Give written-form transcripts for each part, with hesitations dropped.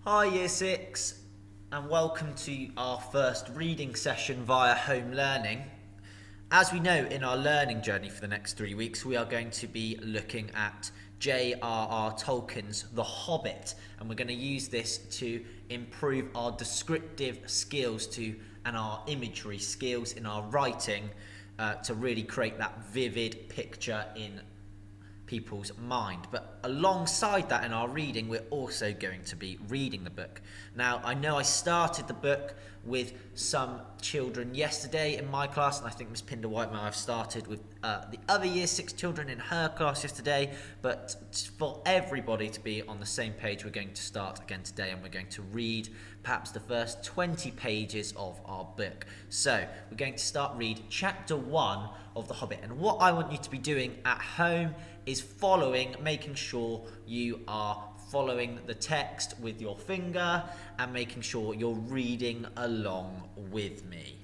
Hi Year 6 and welcome to our first reading session via home learning. As we know, in our learning journey for the next 3 weeks we are going to be looking at J.R.R. Tolkien's The Hobbit, and we're going to use this to improve our descriptive skills and our imagery skills in our writing to really create that vivid picture in people's mind. But alongside that, in our reading, we're also going to be reading the book. Now, I know I started the book with some children yesterday in my class, and I think Miss Pinder White may have started with the other Year 6 children in her class yesterday, but for everybody to be on the same page, we're going to start again today, and we're going to read perhaps the first 20 pages of our book. So we're going to start read chapter 1 of The Hobbit, and what I want you to be doing at home is making sure you are following the text with your finger and making sure you're reading along with me.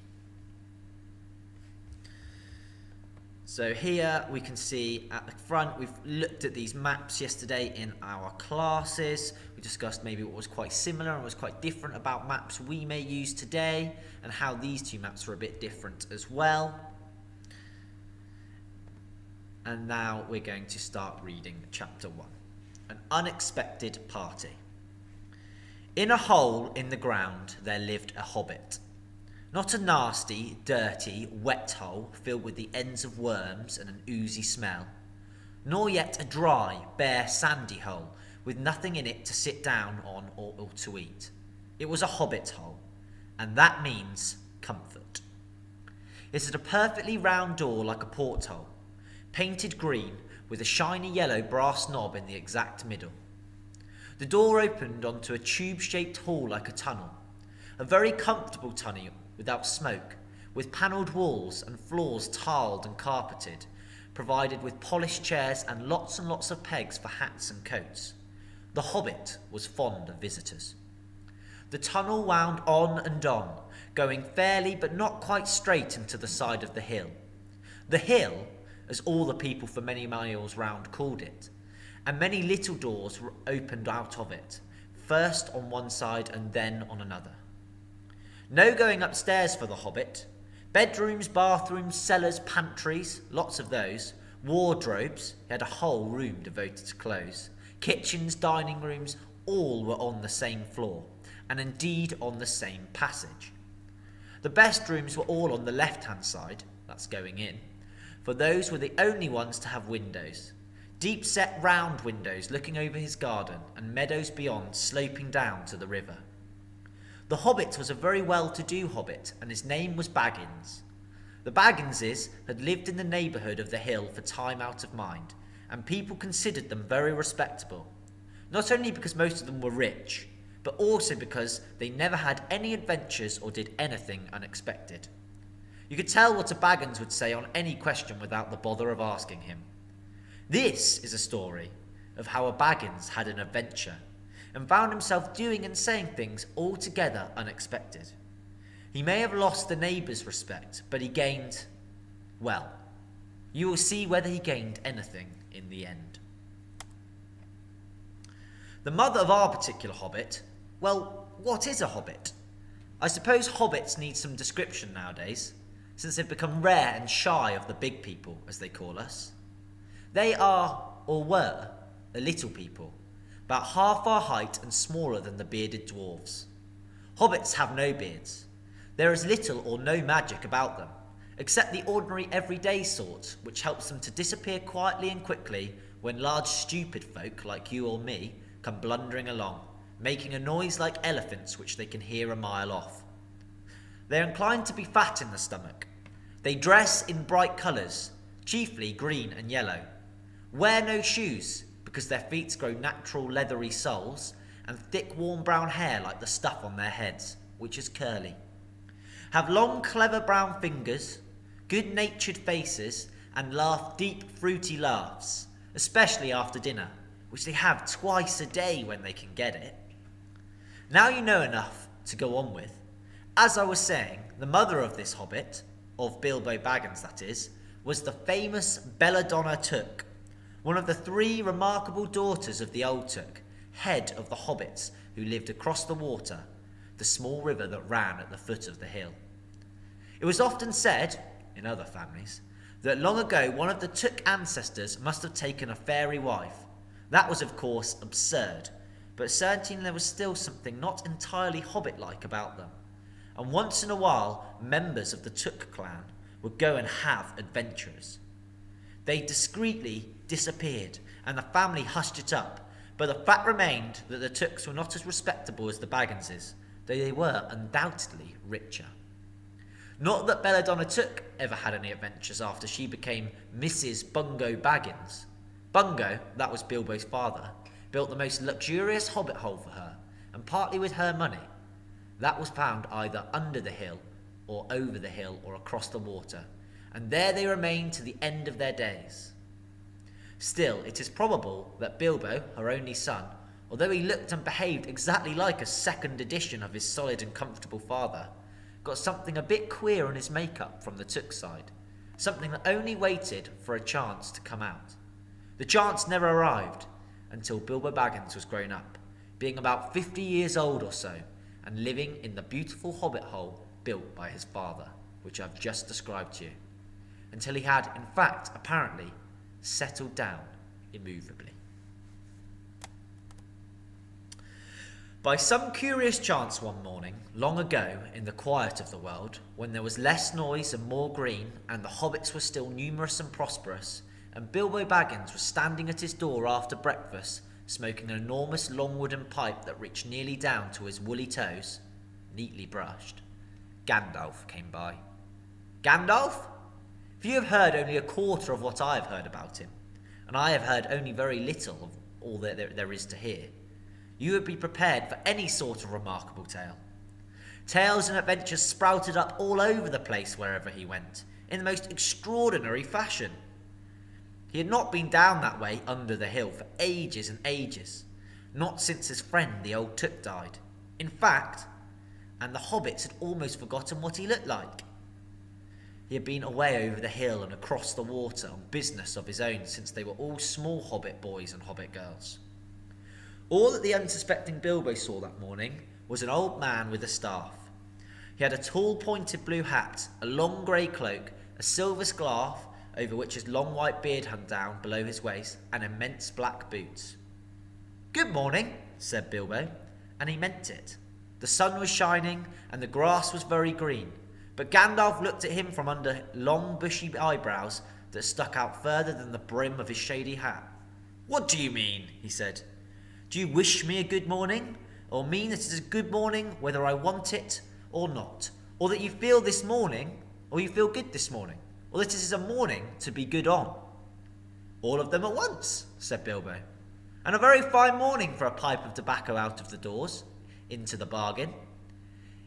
So here we can see at the front, we've looked at these maps yesterday in our classes. We discussed maybe what was quite similar and was quite different about maps we may use today, and how these two maps are a bit different as well. And now we're going to start reading chapter 1. An unexpected party. In a hole in the ground there lived a hobbit. Not a nasty, dirty, wet hole filled with the ends of worms and an oozy smell, nor yet a dry, bare, sandy hole with nothing in it to sit down on or to eat. It was a hobbit hole, and that means comfort. It had a perfectly round door like a porthole, painted green with a shiny yellow brass knob in the exact middle. The door opened onto a tube-shaped hall like a tunnel, a very comfortable tunnel without smoke, with panelled walls and floors tiled and carpeted, provided with polished chairs and lots of pegs for hats and coats. The Hobbit was fond of visitors. The tunnel wound on and on, going fairly but not quite straight into the side of the hill. The hill, as all the people for many miles round called it, and many little doors were opened out of it, first on one side and then on another. No going upstairs for the Hobbit. Bedrooms, bathrooms, cellars, pantries, lots of those, wardrobes, he had a whole room devoted to clothes, kitchens, dining rooms, all were on the same floor, and indeed on the same passage. The best rooms were all on the left-hand side, that's going in, for those were the only ones to have windows, deep-set round windows looking over his garden and meadows beyond sloping down to the river. The Hobbit was a very well-to-do hobbit, and his name was Baggins. The Bagginses had lived in the neighbourhood of the hill for time out of mind, and people considered them very respectable, not only because most of them were rich, but also because they never had any adventures or did anything unexpected. You could tell what a Baggins would say on any question without the bother of asking him. This is a story of how a Baggins had an adventure and found himself doing and saying things altogether unexpected. He may have lost the neighbours' respect, but he gained, well, you will see whether he gained anything in the end. The mother of our particular hobbit, well, what is a hobbit? I suppose hobbits need some description nowadays, since they've become rare and shy of the big people, as they call us. They are, or were, a little people, about half our height and smaller than the bearded dwarves. Hobbits have no beards. There is little or no magic about them, except the ordinary everyday sort, which helps them to disappear quietly and quickly when large stupid folk like you or me come blundering along, making a noise like elephants which they can hear a mile off. They are inclined to be fat in the stomach. They dress in bright colours, chiefly green and yellow. Wear no shoes, because their feet grow natural leathery soles, and thick warm brown hair like the stuff on their heads, which is curly. Have long clever brown fingers, good-natured faces, and laugh deep fruity laughs, especially after dinner, which they have twice a day when they can get it. Now you know enough to go on with. As I was saying, the mother of this hobbit, of Bilbo Baggins that is, was the famous Belladonna Took, one of the 3 remarkable daughters of the old Took, head of the hobbits, who lived across the water, the small river that ran at the foot of the hill. It was often said, in other families, that long ago one of the Took ancestors must have taken a fairy wife. That was of course absurd, but certainly there was still something not entirely Hobbit-like about them, and once in a while members of the Took clan would go and have adventures. They discreetly disappeared, and the family hushed it up, but the fact remained that the Tooks were not as respectable as the Bagginses, though they were undoubtedly richer. Not that Belladonna Took ever had any adventures after she became Mrs. Bungo Baggins. Bungo, that was Bilbo's father, built the most luxurious hobbit hole for her, and partly with her money. That was found either under the hill, or over the hill, or across the water, and there they remained to the end of their days. Still, it is probable that Bilbo, her only son, although he looked and behaved exactly like a second edition of his solid and comfortable father, got something a bit queer on his makeup from the Took side, something that only waited for a chance to come out. The chance never arrived until Bilbo Baggins was grown up, being about 50 years old or so, and living in the beautiful hobbit hole built by his father, which I've just described to you, until he had, in fact, apparently, settled down immovably. By some curious chance one morning, long ago, in the quiet of the world, when there was less noise and more green, and the hobbits were still numerous and prosperous, and Bilbo Baggins was standing at his door after breakfast, smoking an enormous long wooden pipe that reached nearly down to his woolly toes, neatly brushed, Gandalf came by. Gandalf? If you have heard only a quarter of what I have heard about him, and I have heard only very little of all that there is to hear, you would be prepared for any sort of remarkable tale. Tales and adventures sprouted up all over the place wherever he went, in the most extraordinary fashion. He had not been down that way under the hill for ages and ages, not since his friend the old Took died. In fact, and the hobbits had almost forgotten what he looked like. He had been away over the hill and across the water on business of his own since they were all small hobbit boys and hobbit girls. All that the unsuspecting Bilbo saw that morning was an old man with a staff. He had a tall pointed blue hat, a long grey cloak, a silver scarf over which his long white beard hung down below his waist, and immense black boots. "Good morning," said Bilbo, and he meant it. The sun was shining, and the grass was very green, but Gandalf looked at him from under long bushy eyebrows that stuck out further than the brim of his shady hat. "What do you mean?" he said. "Do you wish me a good morning, or mean that it is a good morning whether I want it or not, or that you feel this morning, or you feel good this morning, or that it is a morning to be good on?" "All of them at once," said Bilbo, "and a very fine morning for a pipe of tobacco out of the doors, into the bargain.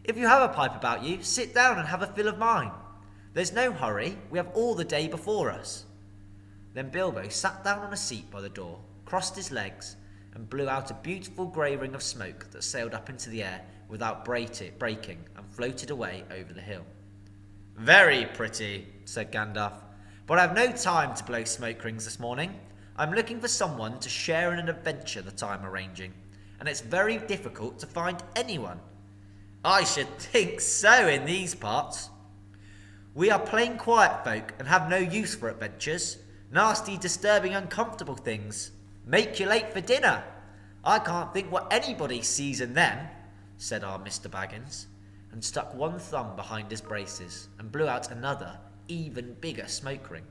If you have a pipe about you, sit down and have a fill of mine. There's no hurry, we have all the day before us." Then Bilbo sat down on a seat by the door, crossed his legs, and blew out a beautiful grey ring of smoke that sailed up into the air without breaking and floated away over the hill. "Very pretty," said Gandalf, "but I have no time to blow smoke rings this morning. I'm looking for someone to share in an adventure that I'm arranging, and it's very difficult to find anyone." "I should think so in these parts." "We are plain quiet folk and have no use for adventures. Nasty, disturbing, uncomfortable things. Make you late for dinner. I can't think what anybody sees in them," said our Mr. Baggins, and stuck one thumb behind his braces and blew out another, even bigger smoke ring.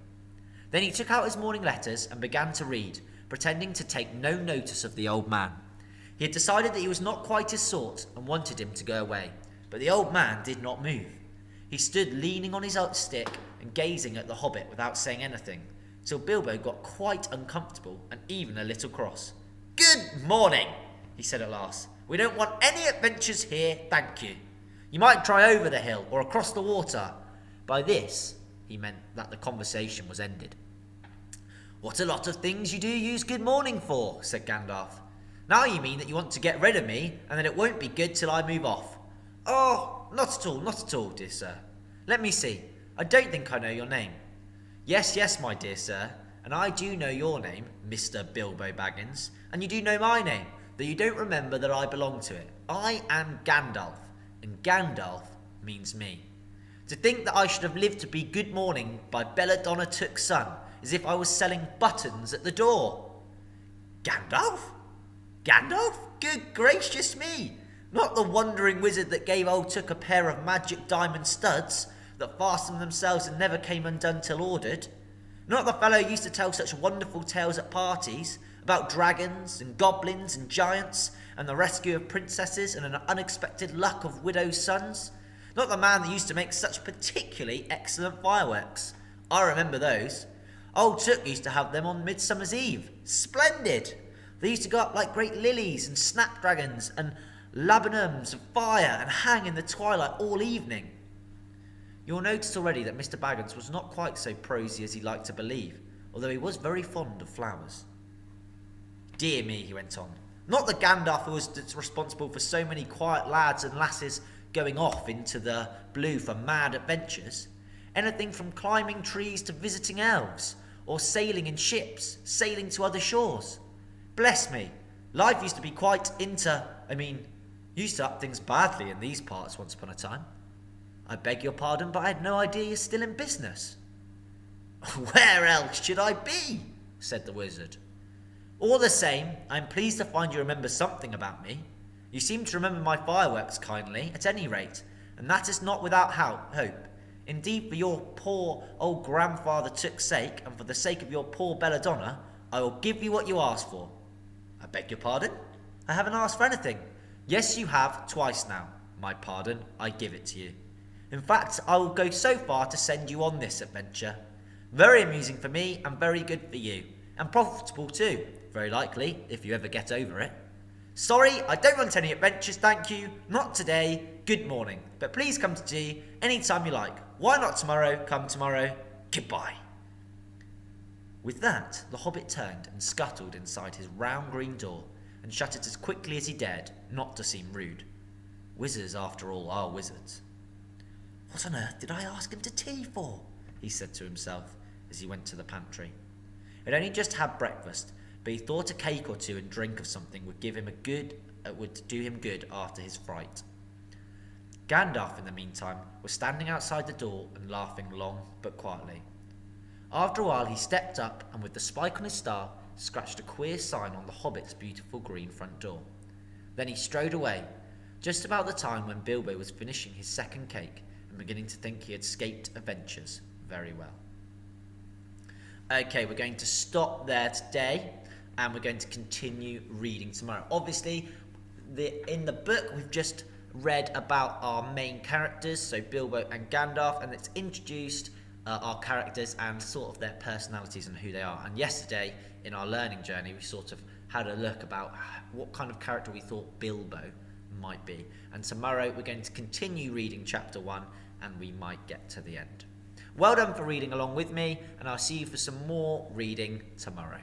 Then he took out his morning letters and began to read, pretending to take no notice of the old man. He had decided that he was not quite his sort and wanted him to go away, but the old man did not move. He stood leaning on his stick and gazing at the hobbit without saying anything, till Bilbo got quite uncomfortable and even a little cross. "Good morning," he said at last. "We don't want any adventures here, thank you. You might try over the hill or across the water." By this, he meant that the conversation was ended. "What a lot of things you do use good morning for," said Gandalf. "Now you mean that you want to get rid of me, and that it won't be good till I move off." "Oh, not at all, dear sir. Let me see, I don't think I know your name." Yes, my dear sir, and I do know your name, Mr. Bilbo Baggins, and you do know my name, that you don't remember that I belong to it. I am Gandalf, and Gandalf means me. To think that I should have lived to be Good Morning by Belladonna Took's son, as if I was selling buttons at the door. Gandalf? Gandalf? Good gracious me! Not the wandering wizard that gave old Took a pair of magic diamond studs that fastened themselves and never came undone till ordered. Not the fellow who used to tell such wonderful tales at parties about dragons and goblins and giants and the rescue of princesses and an unexpected luck of widows' sons. Not the man that used to make such particularly excellent fireworks. I remember those. Old Took used to have them on Midsummer's Eve. Splendid! They used to go up like great lilies and snapdragons and laburnums of fire and hang in the twilight all evening. You'll notice already that Mr. Baggins was not quite so prosy as he liked to believe, although he was very fond of flowers. Dear me, he went on, not the Gandalf who was responsible for so many quiet lads and lasses going off into the blue for mad adventures. Anything from climbing trees to visiting elves, or sailing in ships, sailing to other shores. Bless me, life used to be quite used to up things badly in these parts once upon a time. I beg your pardon, but I had no idea you're still in business. Where else should I be? Said the wizard. All the same, I'm pleased to find you remember something about me. You seem to remember my fireworks kindly, at any rate, and that is not without hope. Indeed, for your poor old grandfather Took's sake, and for the sake of your poor Belladonna, I will give you what you asked for. I beg your pardon? I haven't asked for anything. Yes, you have, twice now. My pardon, I give it to you. In fact, I will go so far to send you on this adventure. Very amusing for me, and very good for you. And profitable too, very likely, if you ever get over it. Sorry, I don't want any adventures, thank you. Not today. Good morning. But please come to tea any time you like. Why not tomorrow? Come tomorrow. Goodbye. With that, the hobbit turned and scuttled inside his round green door and shut it as quickly as he dared, not to seem rude. Wizards, after all, are wizards. What on earth did I ask him to tea for? He said to himself as he went to the pantry. He'd only just had breakfast, but he thought a cake or two and drink of something would do him good after his fright. Gandalf, in the meantime, was standing outside the door and laughing long but quietly. After a while he stepped up and with the spike on his staff scratched a queer sign on the hobbit's beautiful green front door. Then he strode away, just about the time when Bilbo was finishing his second cake and beginning to think he had escaped adventures very well. Okay, we're going to stop there today and we're going to continue reading tomorrow. Obviously, in the book we've just read about our main characters, so Bilbo and Gandalf, and it's introduced our characters and sort of their personalities and who they are. And yesterday, in our learning journey, we sort of had a look about what kind of character we thought Bilbo might be. And tomorrow we're going to continue reading chapter 1 and we might get to the end. Well done for reading along with me, and I'll see you for some more reading tomorrow.